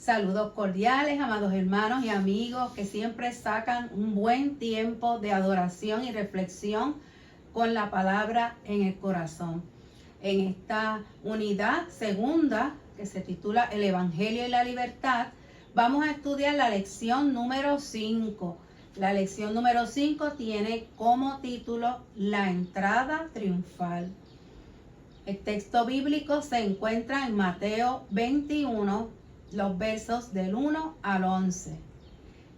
Saludos cordiales, amados hermanos y amigos que siempre sacan un buen tiempo de adoración y reflexión con la palabra en el corazón. En esta unidad segunda, que se titula El Evangelio y la Libertad, vamos a estudiar la lección número 5. La lección número 5 tiene como título La entrada triunfal. El texto bíblico se encuentra en Mateo 21, los versos del 1 al 11.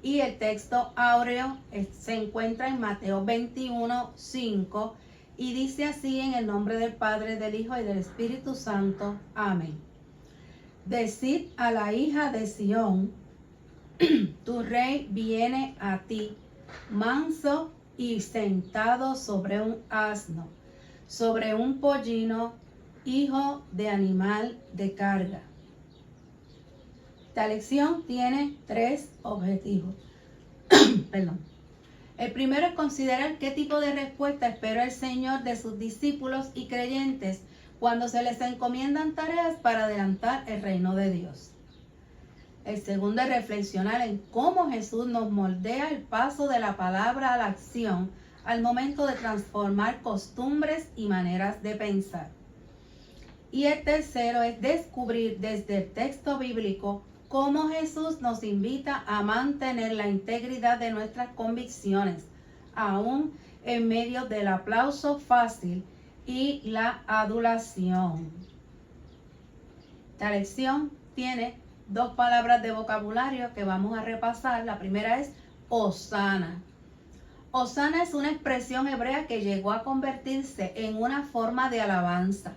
Y el texto áureo se encuentra en Mateo 21, 5 y dice así: en el nombre del Padre, del Hijo y del Espíritu Santo. Amén. Decid a la hija de Sión, tu rey viene a ti, manso y sentado sobre un asno, sobre un pollino, hijo de animal de carga. Esta lección tiene 3 objetivos. Perdón. El primero es considerar qué tipo de respuesta espera el Señor de sus discípulos y creyentes cuando se les encomiendan tareas para adelantar el reino de Dios. El segundo es reflexionar en cómo Jesús nos moldea el paso de la palabra a la acción al momento de transformar costumbres y maneras de pensar. Y el tercero es descubrir desde el texto bíblico cómo Jesús nos invita a mantener la integridad de nuestras convicciones, aún en medio del aplauso fácil y la adulación. Esta lección tiene 2 palabras de vocabulario que vamos a repasar. La primera es Hosana. Hosana es una expresión hebrea que llegó a convertirse en una forma de alabanza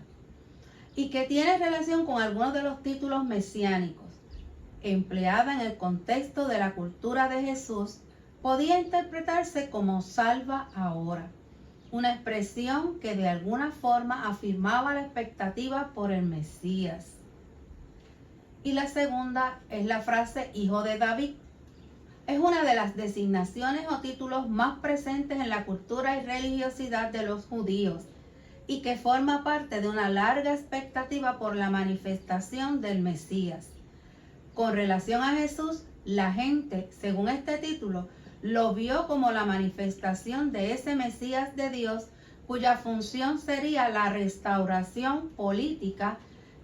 y que tiene relación con algunos de los títulos mesiánicos. Empleada en el contexto de la cultura de Jesús, podía interpretarse como salva ahora, una expresión que de alguna forma afirmaba la expectativa por el Mesías. Y la segunda es la frase hijo de David. Es una de las designaciones o títulos más presentes en la cultura y religiosidad de los judíos y que forma parte de una larga expectativa por la manifestación del Mesías. Con relación a Jesús, la gente, según este título, lo vio como la manifestación de ese Mesías de Dios, cuya función sería la restauración política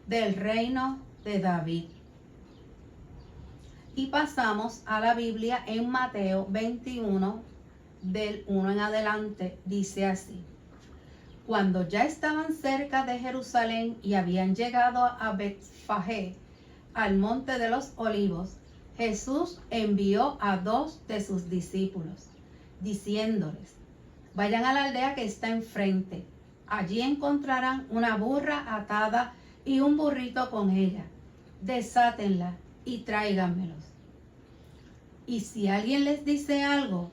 del reino de David. Y pasamos a la Biblia en Mateo 21, del 1 en adelante, dice así: Cuando ya estaban cerca de Jerusalén y habían llegado a Betfagé, al monte de los olivos, Jesús envió a 2 de sus discípulos, diciéndoles: vayan a la aldea que está enfrente. Allí encontrarán una burra atada y un burrito con ella. Desátenla y tráiganmelos. Y si alguien les dice algo,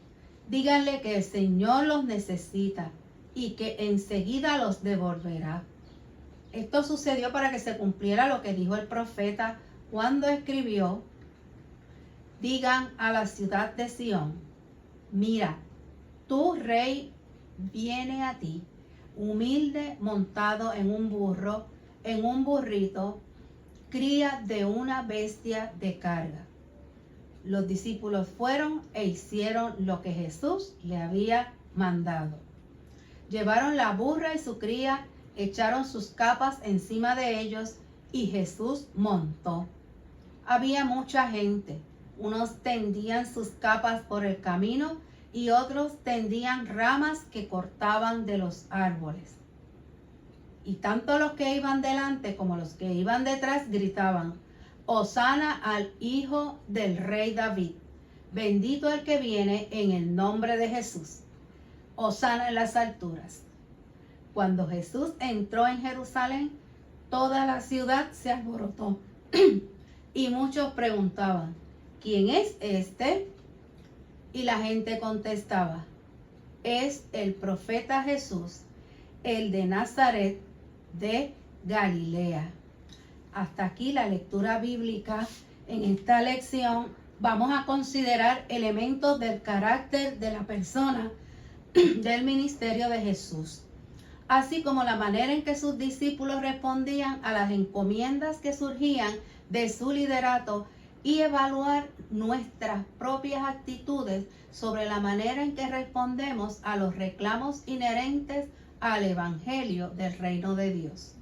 díganle que el Señor los necesita y que enseguida los devolverá. Esto sucedió para que se cumpliera lo que dijo el profeta cuando escribió: digan a la ciudad de Sión, mira, tu rey viene a ti, humilde, montado en un burro, en un burrito, cría de una bestia de carga. Los discípulos fueron e hicieron lo que Jesús le había mandado. Llevaron la burra y su cría, echaron sus capas encima de ellos y Jesús montó. Había mucha gente. Unos tendían sus capas por el camino y otros tendían ramas que cortaban de los árboles. Y tanto los que iban delante como los que iban detrás gritaban: Hosana al Hijo del Rey David. Bendito el que viene en el nombre de Jesús. Hosana en las alturas. Cuando Jesús entró en Jerusalén, toda la ciudad se alborotó. Y muchos preguntaban: ¿quién es este? Y la gente contestaba: es el profeta Jesús, el de Nazaret de Galilea. Hasta aquí la lectura bíblica. En esta lección vamos a considerar elementos del carácter de la persona del ministerio de Jesús, así como la manera en que sus discípulos respondían a las encomiendas que surgían de su liderato y evaluar nuestras propias actitudes sobre la manera en que respondemos a los reclamos inherentes al Evangelio del Reino de Dios.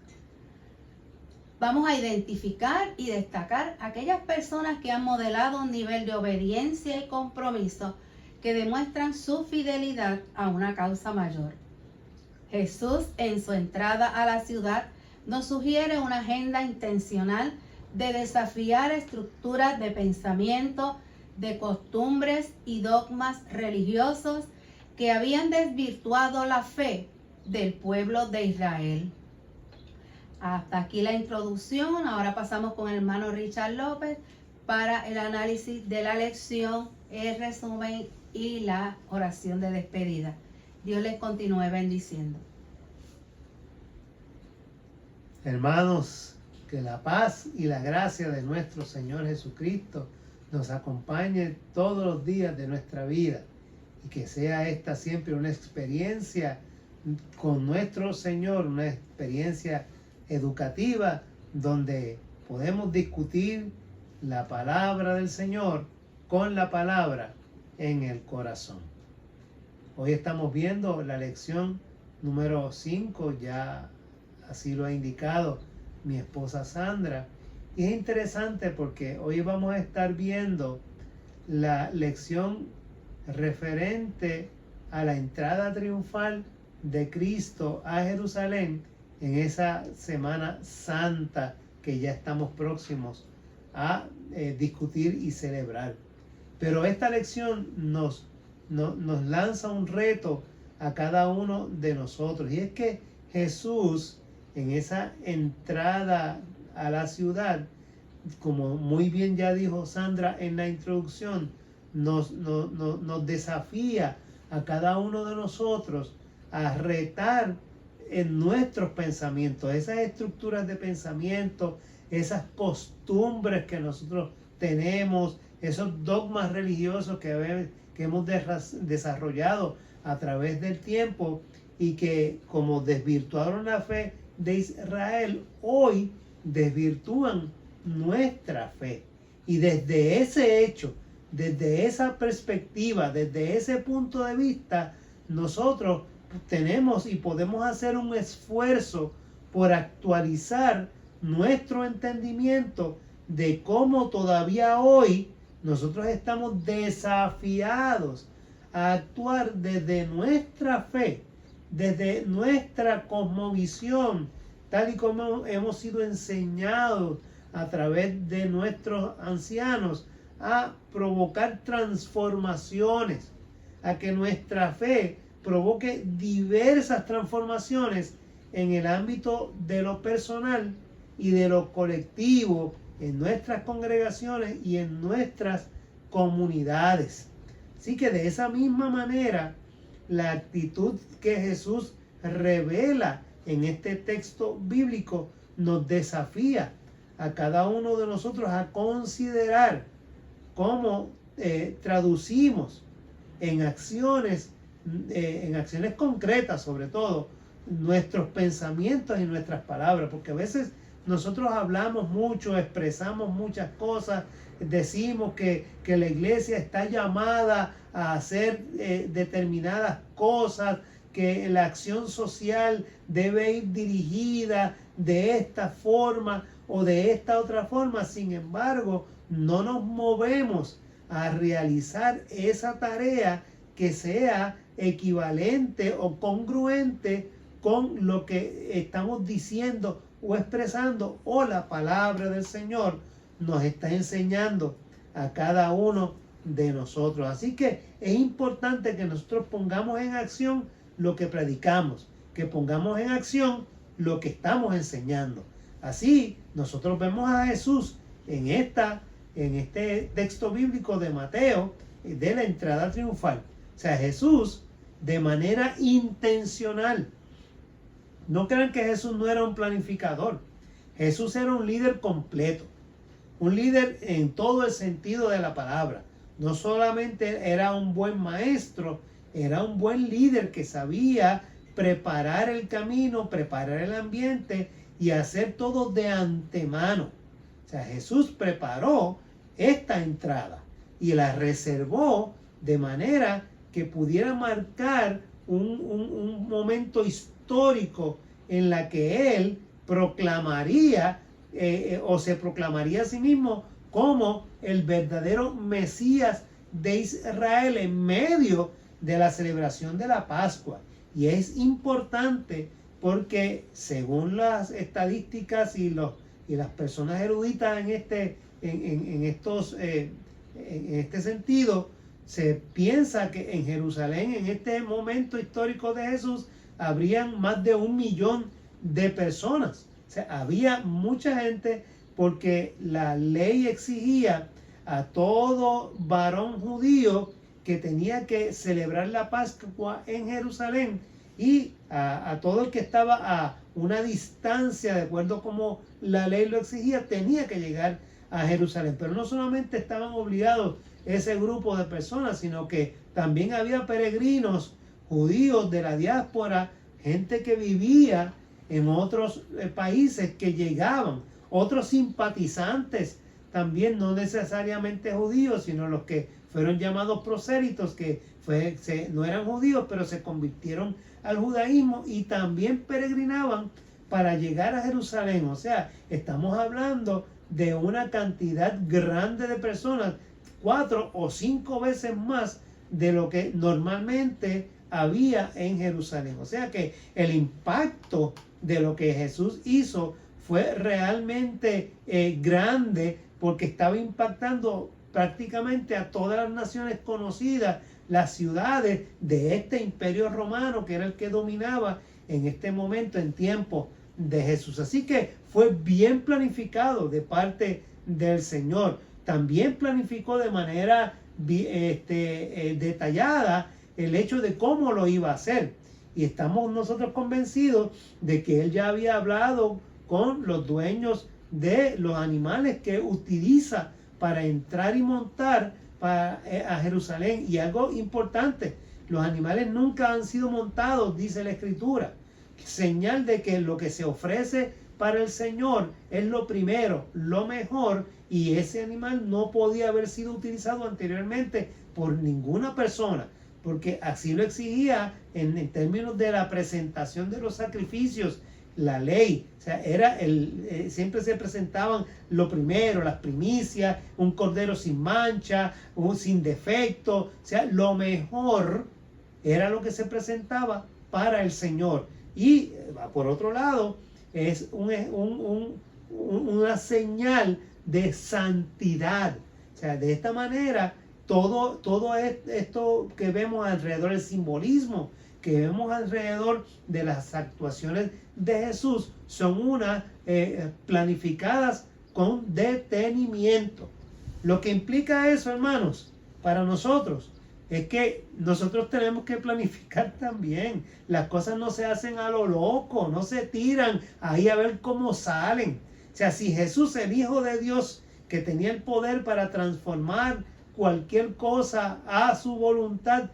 Vamos a identificar y destacar aquellas personas que han modelado un nivel de obediencia y compromiso que demuestran su fidelidad a una causa mayor. Jesús, en su entrada a la ciudad, nos sugiere una agenda intencional de desafiar estructuras de pensamiento, de costumbres y dogmas religiosos que habían desvirtuado la fe del pueblo de Israel. Hasta aquí la introducción. Ahora pasamos con el hermano Richard López para el análisis de la lección, el resumen y la oración de despedida. Dios les continúe bendiciendo. Hermanos, que la paz y la gracia de nuestro Señor Jesucristo nos acompañe todos los días de nuestra vida y que sea esta siempre una experiencia con nuestro Señor, una experiencia educativa donde podemos discutir la palabra del Señor con la palabra en el corazón. Hoy estamos viendo la lección número 5, ya así lo ha indicado mi esposa Sandra, y es interesante porque hoy vamos a estar viendo la lección referente a la entrada triunfal de Cristo a Jerusalén en esa Semana Santa que ya estamos próximos a discutir y celebrar. Pero esta lección nos lanza un reto a cada uno de nosotros, y es que Jesús, en esa entrada a la ciudad, como muy bien ya dijo Sandra en la introducción, nos desafía a cada uno de nosotros a retar en nuestros pensamientos, esas estructuras de pensamiento, esas costumbres que nosotros tenemos, esos dogmas religiosos que hemos desarrollado a través del tiempo y que, como desvirtuaron la fe de Israel, hoy desvirtúan nuestra fe. Y desde ese hecho, desde esa perspectiva, desde ese punto de vista, nosotros tenemos y podemos hacer un esfuerzo por actualizar nuestro entendimiento de cómo todavía hoy nosotros estamos desafiados a actuar desde nuestra fe, desde nuestra cosmovisión, tal y como hemos sido enseñados a través de nuestros ancianos, a provocar transformaciones, a que nuestra fe provoque diversas transformaciones en el ámbito de lo personal y de lo colectivo, en nuestras congregaciones y en nuestras comunidades. Así que de esa misma manera, la actitud que Jesús revela en este texto bíblico nos desafía a cada uno de nosotros a considerar cómo traducimos en acciones concretas, sobre todo, nuestros pensamientos y nuestras palabras, porque a veces nosotros hablamos mucho, expresamos muchas cosas, decimos que la iglesia está llamada a hacer determinadas cosas, que la acción social debe ir dirigida de esta forma o de esta otra forma. Sin embargo, no nos movemos a realizar esa tarea que sea equivalente o congruente con lo que estamos diciendo o expresando, o la palabra del Señor nos está enseñando a cada uno de nosotros. Así que es importante que nosotros pongamos en acción lo que predicamos, que pongamos en acción lo que estamos enseñando. Así nosotros vemos a Jesús en este texto bíblico de Mateo, de la entrada triunfal. O sea, Jesús, de manera intencional, no crean que Jesús no era un planificador. Jesús era un líder completo, un líder en todo el sentido de la palabra. No solamente era un buen maestro, era un buen líder que sabía preparar el camino, preparar el ambiente y hacer todo de antemano. O sea, Jesús preparó esta entrada y la reservó de manera que pudiera marcar un momento histórico en la que él proclamaría o se proclamaría a sí mismo como el verdadero Mesías de Israel en medio de la celebración de la Pascua. Y es importante porque según las estadísticas y las personas eruditas en este sentido, se piensa que en Jerusalén, en este momento histórico de Jesús, habrían más de 1 millón de personas. O sea, había mucha gente porque la ley exigía a todo varón judío que tenía que celebrar la Pascua en Jerusalén, y a todo el que estaba a una distancia, de acuerdo como la ley lo exigía, tenía que llegar a Jerusalén. Pero no solamente estaban obligados ese grupo de personas, sino que también había peregrinos judíos de la diáspora, gente que vivía en otros países que llegaban, otros simpatizantes también, no necesariamente judíos, sino los que fueron llamados prosélitos, que no eran judíos, pero se convirtieron al judaísmo y también peregrinaban para llegar a Jerusalén. O sea, estamos hablando de una cantidad grande de personas, 4 o 5 veces más de lo que normalmente había en Jerusalén. O sea que el impacto de lo que Jesús hizo fue realmente grande, porque estaba impactando prácticamente a todas las naciones conocidas, las ciudades de este imperio romano, que era el que dominaba en este momento, en tiempo de Jesús. Así que fue bien planificado de parte del Señor. También planificó de manera detallada el hecho de cómo lo iba a hacer. Y estamos nosotros convencidos de que él ya había hablado con los dueños de los animales que utiliza para entrar y montar a Jerusalén. Y algo importante, los animales nunca han sido montados, dice la Escritura. Señal de que lo que se ofrece para el Señor es lo primero, lo mejor, y ese animal no podía haber sido utilizado anteriormente por ninguna persona, porque así lo exigía en términos de la presentación de los sacrificios la ley. O sea, siempre se presentaban lo primero, las primicias, un cordero sin mancha, sin defecto. O sea, lo mejor era lo que se presentaba para el Señor. Y por otro lado, es una señal de santidad. O sea, de esta manera, todo esto que vemos alrededor del simbolismo, que vemos alrededor de las actuaciones de Jesús, son planificadas con detenimiento. Lo que implica eso, hermanos, para nosotros, es que nosotros tenemos que planificar también. Las cosas no se hacen a lo loco, no se tiran ahí a ver cómo salen. O sea, si Jesús, el Hijo de Dios, que tenía el poder para transformar cualquier cosa a su voluntad,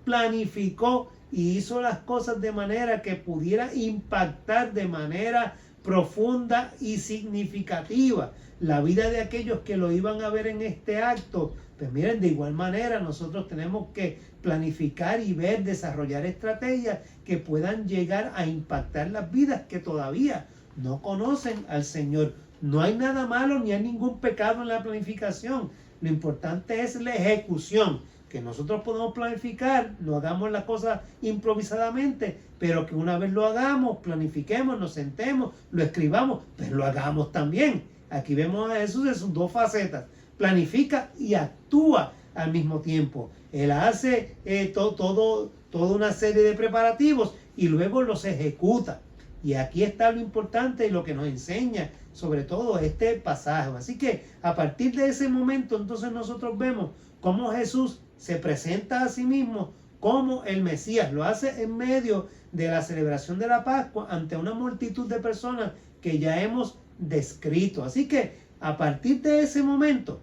planificó y hizo las cosas de manera que pudiera impactar de manera profunda y significativa la vida de aquellos que lo iban a ver en este acto. Pues miren, de igual manera nosotros tenemos que planificar y desarrollar estrategias que puedan llegar a impactar las vidas que todavía no conocen al Señor. No hay nada malo ni hay ningún pecado en la planificación. Lo importante es la ejecución. Que nosotros podemos planificar, no hagamos las cosas improvisadamente, pero que una vez lo hagamos, planifiquemos, nos sentemos, lo escribamos, pero lo hagamos también. Aquí vemos a Jesús en sus dos facetas: planifica y actúa al mismo tiempo. Él hace toda una serie de preparativos y luego los ejecuta. Y aquí está lo importante y lo que nos enseña sobre todo este pasaje. Así que a partir de ese momento, entonces nosotros vemos cómo Jesús se presenta a sí mismo como el Mesías. Lo hace en medio de la celebración de la Pascua ante una multitud de personas que ya hemos descrito. Así que a partir de ese momento,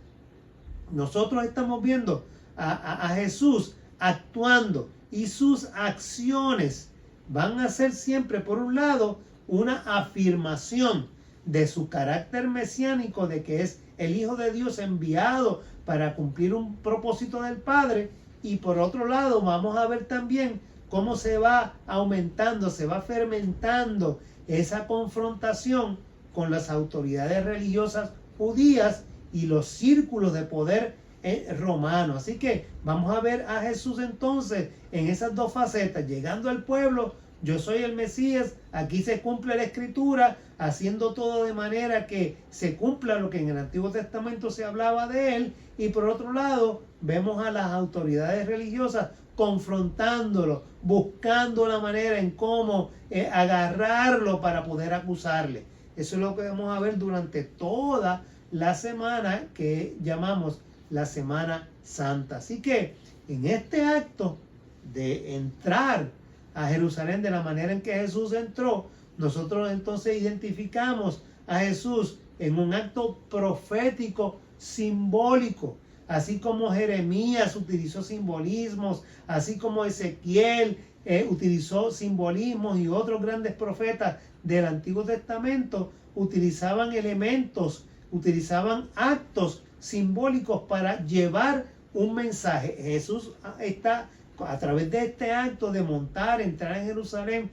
nosotros estamos viendo a Jesús actuando, y sus acciones van a ser siempre, por un lado, una afirmación de su carácter mesiánico, de que es el Hijo de Dios enviado para cumplir un propósito del Padre. Y por otro lado vamos a ver también cómo se va aumentando, se va fermentando esa confrontación con las autoridades religiosas judías y los círculos de poder romanos. Así que vamos a ver a Jesús entonces en esas dos facetas, llegando al pueblo, yo soy el Mesías, aquí se cumple la Escritura, haciendo todo de manera que se cumpla lo que en el Antiguo Testamento se hablaba de él, y por otro lado vemos a las autoridades religiosas confrontándolo, buscando la manera en cómo agarrarlo para poder acusarle. Eso es lo que vamos a ver durante toda la semana que llamamos la Semana Santa. Así que en este acto de entrar a Jerusalén de la manera en que Jesús entró, nosotros entonces identificamos a Jesús en un acto profético simbólico, así como Jeremías utilizó simbolismos, así como Ezequiel utilizó simbolismos, y otros grandes profetas del Antiguo Testamento utilizaban elementos, utilizaban actos simbólicos para llevar un mensaje. Jesús está a través de este acto de entrar en Jerusalén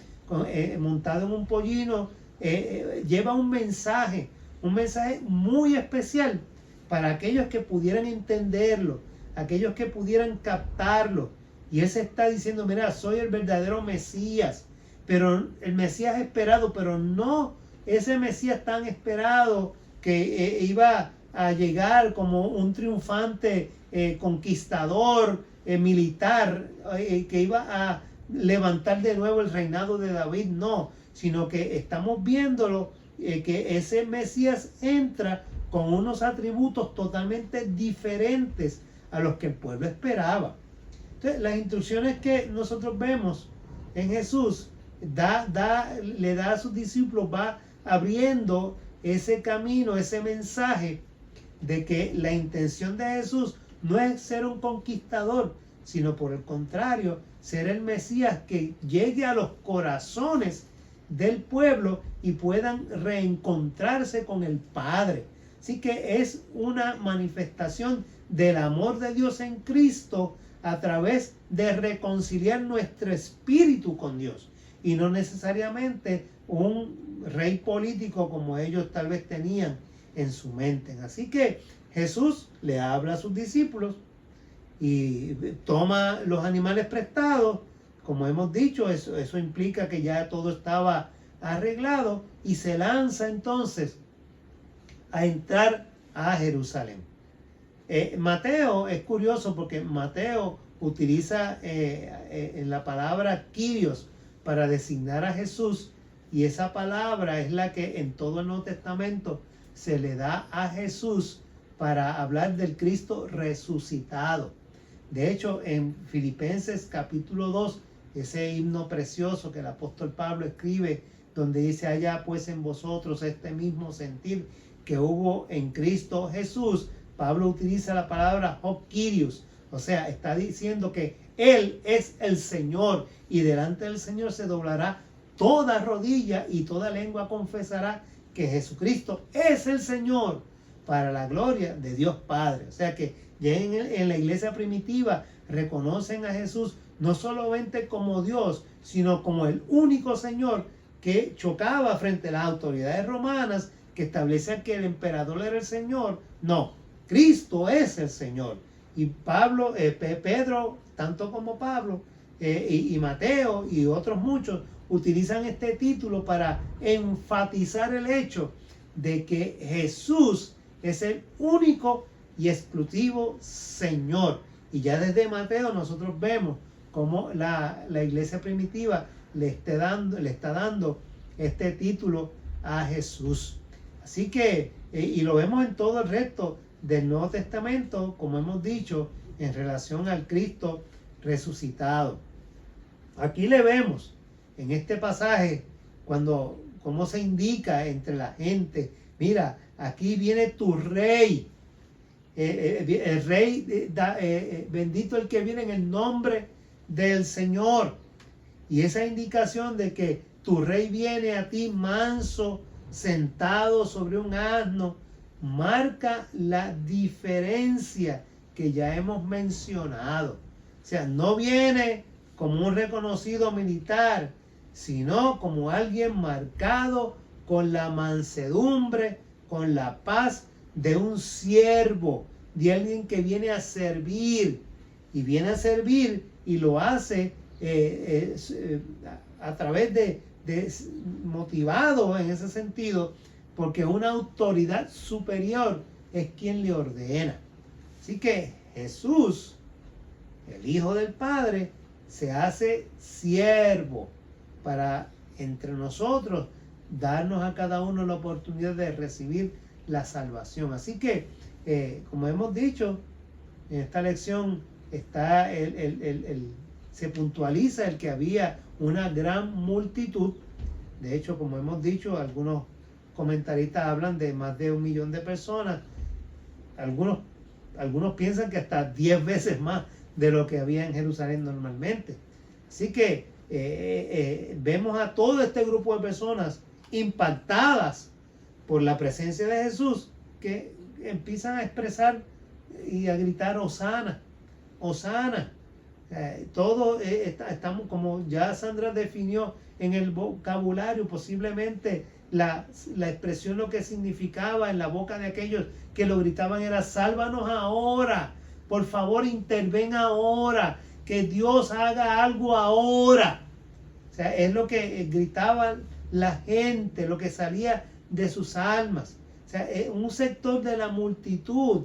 montado en un pollino, lleva un mensaje muy especial para aquellos que pudieran entenderlo, aquellos que pudieran captarlo. Y él se está diciendo, mira, soy el verdadero Mesías, pero el Mesías esperado, pero no ese Mesías tan esperado que iba a llegar como un triunfante conquistador militar, que iba a levantar de nuevo el reinado de David, no, sino que estamos viéndolo, que ese Mesías entra con unos atributos totalmente diferentes a los que el pueblo esperaba. Entonces, las instrucciones que nosotros vemos en Jesús, le da a sus discípulos, va abriendo ese camino, ese mensaje de que la intención de Jesús no es ser un conquistador, sino por el contrario, ser el Mesías que llegue a los corazones del pueblo y puedan reencontrarse con el Padre. Así que es una manifestación del amor de Dios en Cristo a través de reconciliar nuestro espíritu con Dios, y no necesariamente un rey político como ellos tal vez tenían en su mente. Así que Jesús le habla a sus discípulos y toma los animales prestados. Como hemos dicho, eso implica que ya todo estaba arreglado, y se lanza entonces a entrar a Jerusalén. Mateo es curioso porque Mateo utiliza en la palabra Kyrios para designar a Jesús, y esa palabra es la que en todo el Nuevo Testamento se le da a Jesús para hablar del Cristo resucitado. De hecho, en Filipenses capítulo 2, ese himno precioso que el apóstol Pablo escribe, donde dice, allá pues en vosotros este mismo sentir que hubo en Cristo Jesús, Pablo utiliza la palabra Kyrios, o sea, está diciendo que Él es el Señor, y delante del Señor se doblará toda rodilla y toda lengua confesará que Jesucristo es el Señor, para la gloria de Dios Padre. O sea que ya en la iglesia primitiva reconocen a Jesús no solamente como Dios, sino como el único Señor que chocaba frente a las autoridades romanas que establecían que el emperador era el Señor. No, Cristo es el Señor. Y Pablo, Pedro, tanto como Pablo, y Mateo y otros muchos utilizan este título para enfatizar el hecho de que Jesús es el único y exclusivo Señor. Y ya desde Mateo nosotros vemos cómo la iglesia primitiva le está dando este título a Jesús. Así que, y lo vemos en todo el resto del Nuevo Testamento, como hemos dicho, en relación al Cristo resucitado. Aquí le vemos en este pasaje cómo se indica entre la gente, mira, aquí viene tu rey, el rey, bendito el que viene en el nombre del Señor. Y esa indicación de que tu rey viene a ti manso, sentado sobre un asno, marca la diferencia que ya hemos mencionado. O sea, no viene como un reconocido militar, sino como alguien marcado con la mansedumbre, con la paz de un siervo, de alguien que viene a servir, y viene a servir y lo hace a través de motivado en ese sentido, porque una autoridad superior es quien le ordena. Así que Jesús, el Hijo del Padre, se hace siervo para entre nosotros darnos a cada uno la oportunidad de recibir la salvación. Así que, como hemos dicho, en esta lección está se puntualiza el que había una gran multitud. De hecho, como hemos dicho, algunos comentaristas hablan de más de 1 millón de personas. Algunos piensan que hasta 10 veces más de lo que había en Jerusalén normalmente. Así que vemos a todo este grupo de personas impactadas por la presencia de Jesús, que empiezan a expresar y a gritar Hosana, Hosana. Todos estamos, como ya Sandra definió en el vocabulario, posiblemente la expresión, lo que significaba en la boca de aquellos que lo gritaban era: sálvanos ahora, por favor interven ahora, que Dios haga algo ahora. O sea, es lo que gritaban la gente, lo que salía de sus almas. O sea, un sector de la multitud,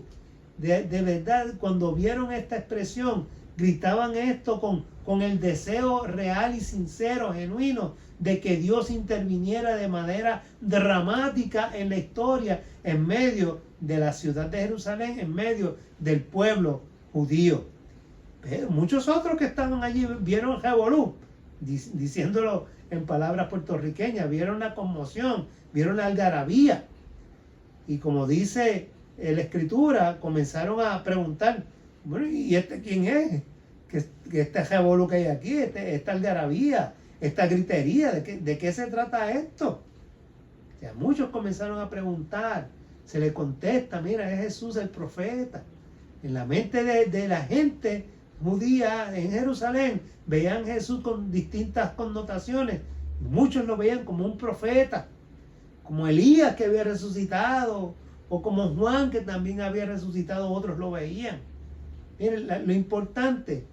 de verdad, cuando vieron esta expresión, gritaban esto con el deseo real y sincero, genuino, de que Dios interviniera de manera dramática en la historia, en medio de la ciudad de Jerusalén, en medio del pueblo judío. Pero muchos otros que estaban allí vieron revolú, diciéndolo en palabras puertorriqueñas, vieron la conmoción, vieron la algarabía. Y como dice la Escritura, comenzaron a preguntar: bueno, ¿y este quién es? Que este revolú que hay aquí, esta algarabía, esta gritería, ¿de qué se trata esto? O sea, muchos comenzaron a preguntar. Se le contesta: mira, es Jesús el profeta. En la mente de la gente judía en Jerusalén, veían a Jesús con distintas connotaciones. Muchos lo veían como un profeta, como Elías, que había resucitado, o como Juan, que también había resucitado. Otros lo veían. Miren, lo importante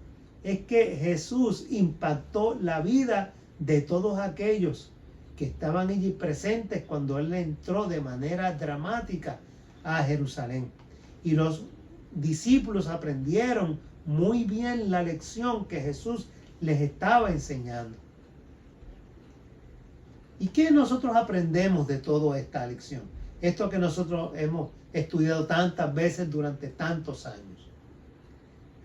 es que Jesús impactó la vida de todos aquellos que estaban allí presentes cuando Él entró de manera dramática a Jerusalén. Y los discípulos aprendieron muy bien la lección que Jesús les estaba enseñando. ¿Y qué nosotros aprendemos de toda esta lección? Esto que nosotros hemos estudiado tantas veces durante tantos años.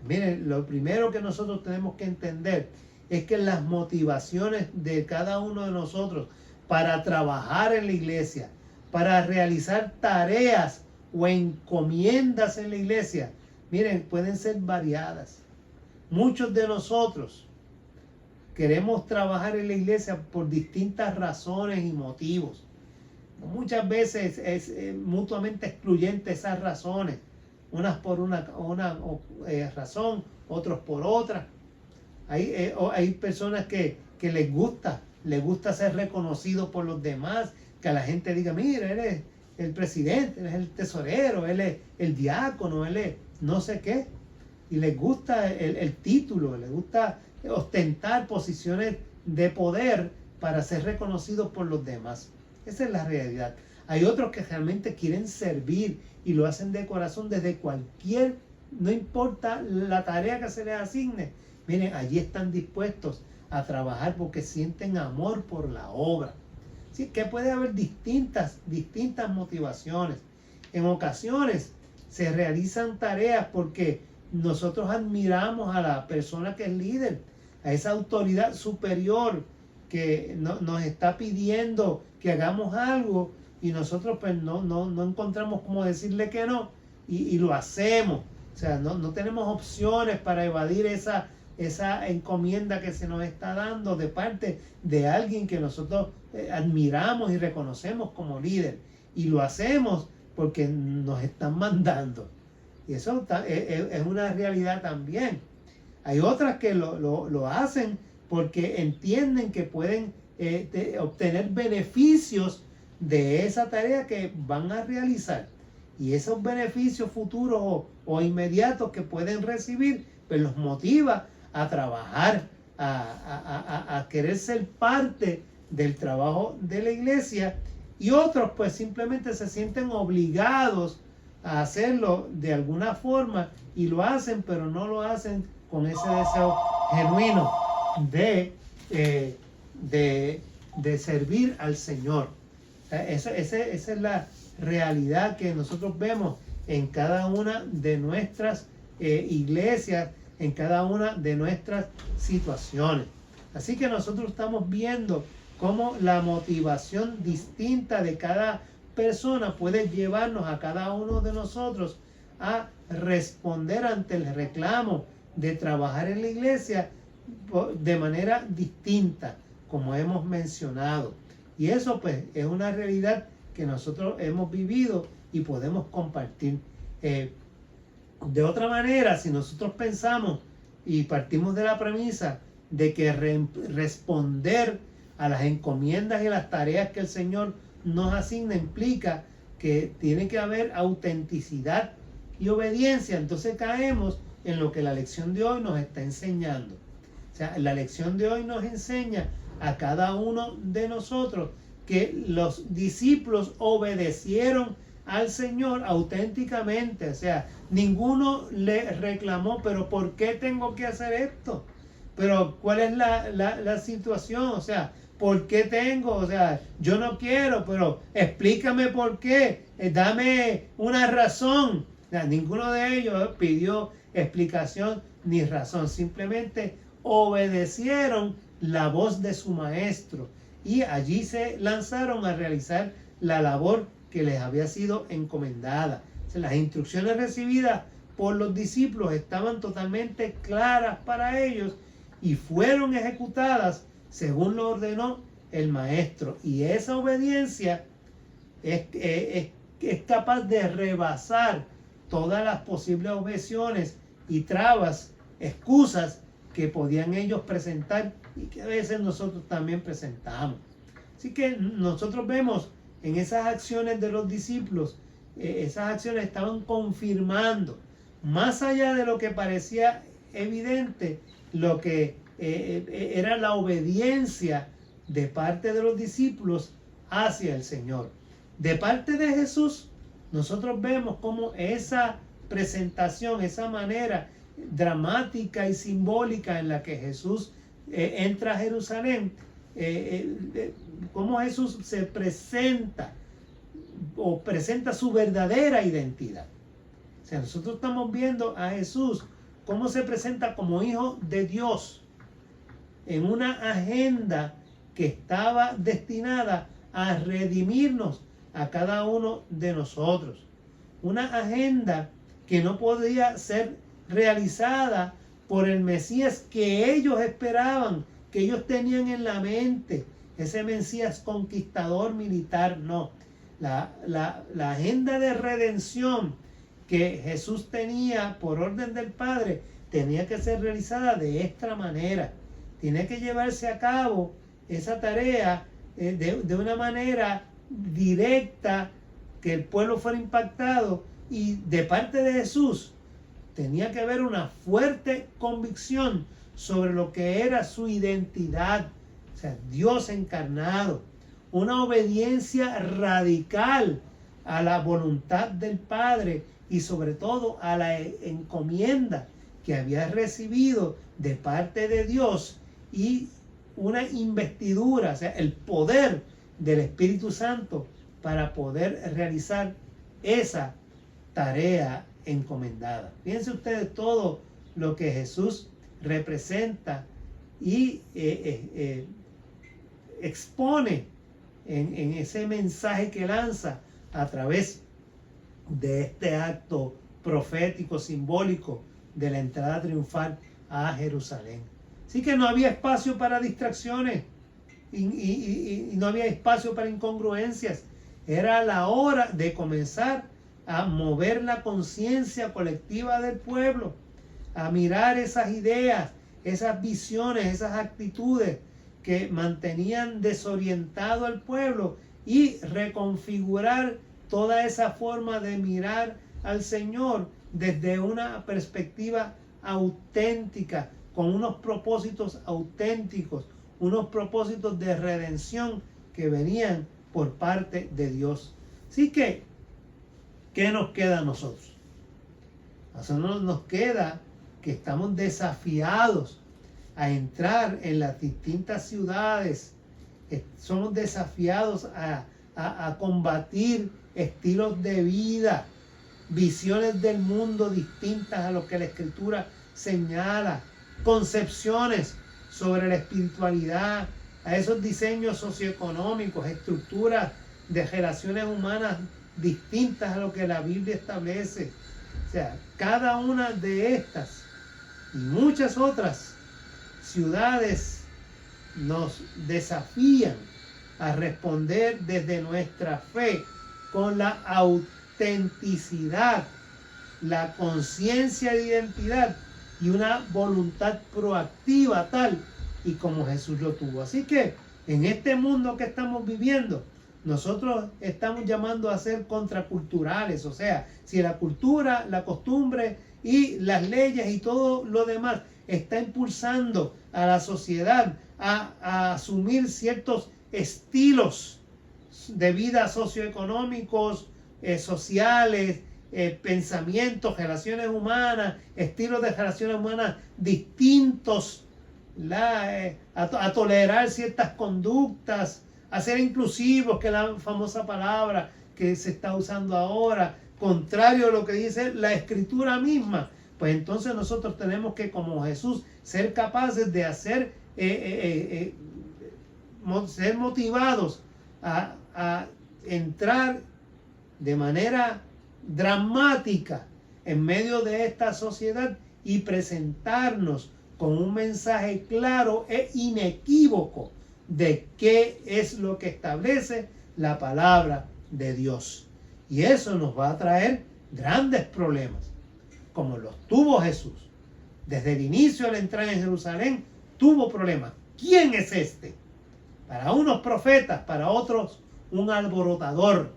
Miren, lo primero que nosotros tenemos que entender es que las motivaciones de cada uno de nosotros para trabajar en la iglesia, para realizar tareas o encomiendas en la iglesia, miren, pueden ser variadas. Muchos de nosotros queremos trabajar en la iglesia por distintas razones y motivos. Muchas veces es mutuamente excluyente esas razones. Unas por una razón, otros por otra. Hay personas que les gusta ser reconocido por los demás, que a la gente diga: mira, él es el presidente, él es el tesorero, él es el diácono, él es no sé qué. Y les gusta el título, les gusta ostentar posiciones de poder para ser reconocidos por los demás. Esa es la realidad. Hay otros que realmente quieren servir y lo hacen de corazón desde cualquier, no importa la tarea que se les asigne. Miren, allí están dispuestos a trabajar porque sienten amor por la obra. Así que puede haber distintas motivaciones. En ocasiones se realizan tareas porque nosotros admiramos a la persona que es líder, a esa autoridad superior que nos está pidiendo que hagamos algo, y nosotros pues no encontramos cómo decirle que no, y lo hacemos. O sea, no tenemos opciones para evadir esa encomienda que se nos está dando de parte de alguien que nosotros admiramos y reconocemos como líder, y lo hacemos porque nos están mandando. Y eso es una realidad también. Hay otras que lo hacen porque entienden que pueden obtener beneficios de esa tarea que van a realizar. Y esos beneficios futuros o inmediatos que pueden recibir, pues los motiva a trabajar, a querer ser parte del trabajo de la iglesia. Y otros pues simplemente se sienten obligados a hacerlo de alguna forma y lo hacen, pero no lo hacen con ese deseo genuino de servir al Señor. Esa es la realidad que nosotros vemos en cada una de nuestras iglesias, en cada una de nuestras situaciones. Así que nosotros estamos viendo cómo la motivación distinta de cada persona puede llevarnos a cada uno de nosotros a responder ante el reclamo de trabajar en la iglesia de manera distinta, como hemos mencionado. Y eso pues es una realidad que nosotros hemos vivido y podemos compartir. De otra manera, si nosotros pensamos y partimos de la premisa de que responder a las encomiendas y las tareas que el Señor nos asigna implica que tiene que haber autenticidad y obediencia, entonces caemos en lo que la lección de hoy nos está enseñando. O sea, la lección de hoy nos enseña a cada uno de nosotros que los discípulos obedecieron al Señor auténticamente. O sea, ninguno le reclamó, pero ¿por qué tengo que hacer esto? Pero ¿cuál es la situación? O sea, ¿por qué tengo? O sea, yo no quiero, pero explícame por qué. Dame una razón. O sea, ninguno de ellos pidió explicación ni razón. Simplemente obedecieron la voz de su maestro y allí se lanzaron a realizar la labor que les había sido encomendada. O sea, las instrucciones recibidas por los discípulos estaban totalmente claras para ellos y fueron ejecutadas según lo ordenó el maestro. Y esa obediencia es capaz de rebasar todas las posibles objeciones y trabas, excusas que podían ellos presentar y que a veces nosotros también presentamos. Así que nosotros vemos en esas acciones de los discípulos, esas acciones estaban confirmando, más allá de lo que parecía evidente, lo que era la obediencia de parte de los discípulos hacia el Señor. De parte de Jesús, nosotros vemos cómo esa presentación, esa manera dramática y simbólica en la que Jesús entra a Jerusalén, cómo Jesús se presenta o presenta su verdadera identidad. O sea, nosotros estamos viendo a Jesús cómo se presenta como hijo de Dios en una agenda que estaba destinada a redimirnos a cada uno de nosotros. Una agenda que no podía ser realizada por el Mesías que ellos esperaban, que ellos tenían en la mente, ese Mesías conquistador militar. No, la agenda de redención que Jesús tenía por orden del Padre tenía que ser realizada de esta manera. Tiene que llevarse a cabo esa tarea de una manera directa, que el pueblo fuera impactado, y de parte de Jesús tenía que haber una fuerte convicción sobre lo que era su identidad, o sea, Dios encarnado, una obediencia radical a la voluntad del Padre y sobre todo a la encomienda que había recibido de parte de Dios y una investidura, o sea, el poder del Espíritu Santo para poder realizar esa tarea encomendada. Fíjense ustedes todo lo que Jesús representa y expone en ese mensaje que lanza a través de este acto profético, simbólico de la entrada triunfal a Jerusalén. Así que no había espacio para distracciones y no había espacio para incongruencias. Era la hora de comenzar a mover la conciencia colectiva del pueblo, a mirar esas ideas, esas visiones, esas actitudes que mantenían desorientado al pueblo y reconfigurar toda esa forma de mirar al Señor desde una perspectiva auténtica, con unos propósitos auténticos, unos propósitos de redención que venían por parte de Dios. Así que, ¿qué nos queda a nosotros? A nosotros nos queda que estamos desafiados a entrar en las distintas ciudades. Somos desafiados a combatir estilos de vida, visiones del mundo distintas a lo que la Escritura señala, concepciones sobre la espiritualidad, a esos diseños socioeconómicos, estructuras de relaciones humanas distintas a lo que la Biblia establece. O sea, cada una de estas y muchas otras ciudades nos desafían a responder desde nuestra fe con la autenticidad, la conciencia de identidad y una voluntad proactiva tal y como Jesús lo tuvo. Así que en este mundo que estamos viviendo, nosotros estamos llamando a ser contraculturales. O sea, si la cultura, la costumbre y las leyes y todo lo demás está impulsando a la sociedad a asumir ciertos estilos de vida socioeconómicos, sociales, pensamientos, relaciones humanas, estilos de relaciones humanas distintos, a tolerar ciertas conductas, a ser inclusivos, que es la famosa palabra que se está usando ahora, contrario a lo que dice la Escritura misma. Pues entonces nosotros tenemos que, como Jesús, ser capaces de ser motivados a entrar de manera dramática en medio de esta sociedad y presentarnos con un mensaje claro e inequívoco de qué es lo que establece la palabra de Dios. Y eso nos va a traer grandes problemas, como los tuvo Jesús. Desde el inicio al entrar en Jerusalén tuvo problemas. ¿Quién es este? Para unos profetas, para otros un alborotador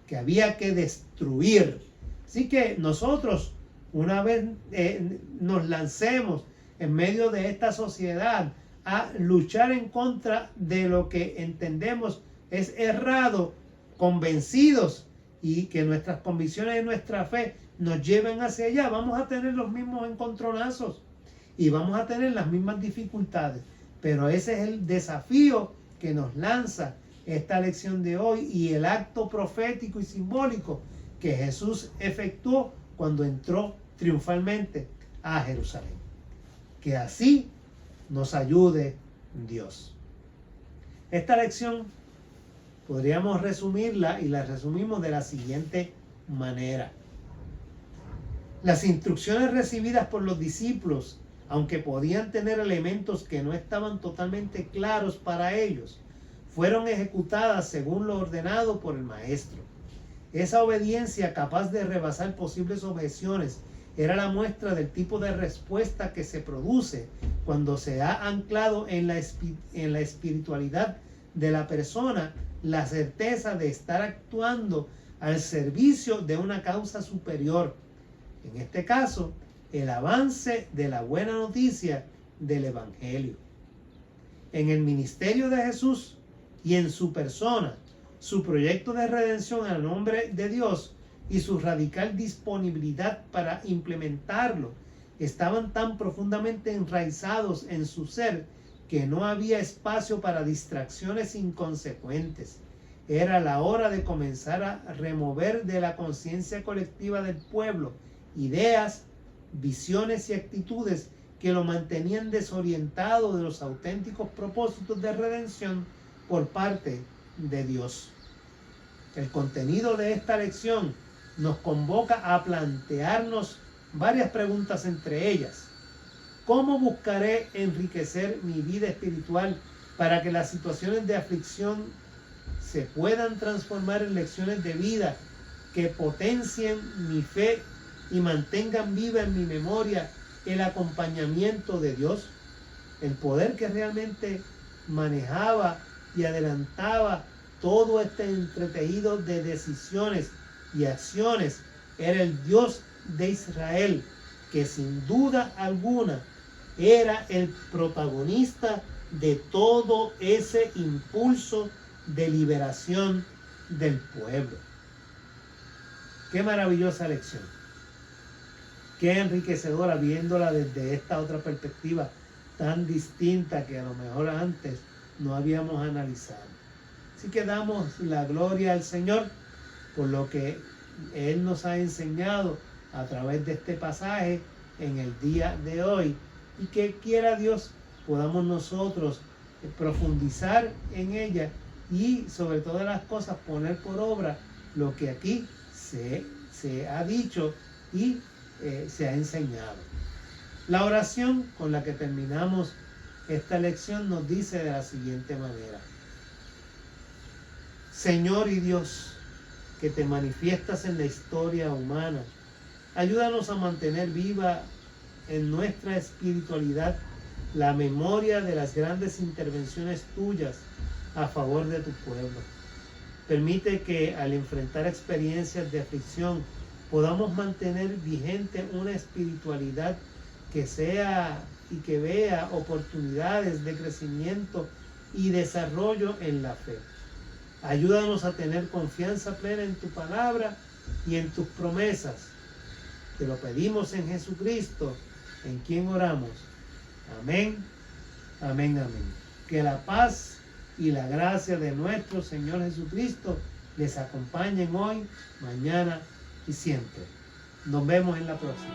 que había que destruir. Así que nosotros, una vez nos lancemos en medio de esta sociedad a luchar en contra de lo que entendemos es errado, convencidos y que nuestras convicciones y nuestra fe nos lleven hacia allá, vamos a tener los mismos encontronazos y vamos a tener las mismas dificultades. Pero ese es el desafío que nos lanza esta lección de hoy y el acto profético y simbólico que Jesús efectuó cuando entró triunfalmente a Jerusalén. Que así nos ayude Dios. Esta lección podríamos resumirla y la resumimos de la siguiente manera. Las instrucciones recibidas por los discípulos, aunque podían tener elementos que no estaban totalmente claros para ellos, fueron ejecutadas según lo ordenado por el Maestro. Esa obediencia capaz de rebasar posibles objeciones era la muestra del tipo de respuesta que se produce cuando se ha anclado en la espiritualidad de la persona la certeza de estar actuando al servicio de una causa superior. En este caso, el avance de la buena noticia del Evangelio. En el ministerio de Jesús y en su persona, su proyecto de redención al nombre de Dios y su radical disponibilidad para implementarlo estaban tan profundamente enraizados en su ser que no había espacio para distracciones inconsecuentes. Era la hora de comenzar a remover de la conciencia colectiva del pueblo ideas, visiones y actitudes que lo mantenían desorientado de los auténticos propósitos de redención por parte de Dios. El contenido de esta lección nos convoca a plantearnos varias preguntas, entre ellas: ¿cómo buscaré enriquecer mi vida espiritual para que las situaciones de aflicción se puedan transformar en lecciones de vida que potencien mi fe y mantengan viva en mi memoria el acompañamiento de Dios, el poder que realmente manejaba y adelantaba todo este entretejido de decisiones y acciones. Era el Dios de Israel, que sin duda alguna era el protagonista de todo ese impulso de liberación del pueblo. Qué maravillosa lección, qué enriquecedora, viéndola desde esta otra perspectiva tan distinta que a lo mejor antes no habíamos analizado. Así que damos la gloria al Señor por lo que Él nos ha enseñado a través de este pasaje en el día de hoy, y que quiera Dios podamos nosotros profundizar en ella y sobre todas las cosas poner por obra lo que aquí se ha dicho y se ha enseñado. La oración con la que terminamos esta lección nos dice de la siguiente manera: Señor y Dios, que te manifiestas en la historia humana, ayúdanos a mantener viva en nuestra espiritualidad la memoria de las grandes intervenciones tuyas a favor de tu pueblo. Permite que al enfrentar experiencias de aflicción podamos mantener vigente una espiritualidad que sea y que vea oportunidades de crecimiento y desarrollo en la fe. Ayúdanos a tener confianza plena en tu palabra y en tus promesas. Te lo pedimos en Jesucristo, en quien oramos. Amén, amén, amén. Que la paz y la gracia de nuestro Señor Jesucristo les acompañen hoy, mañana y siempre. Nos vemos en la próxima.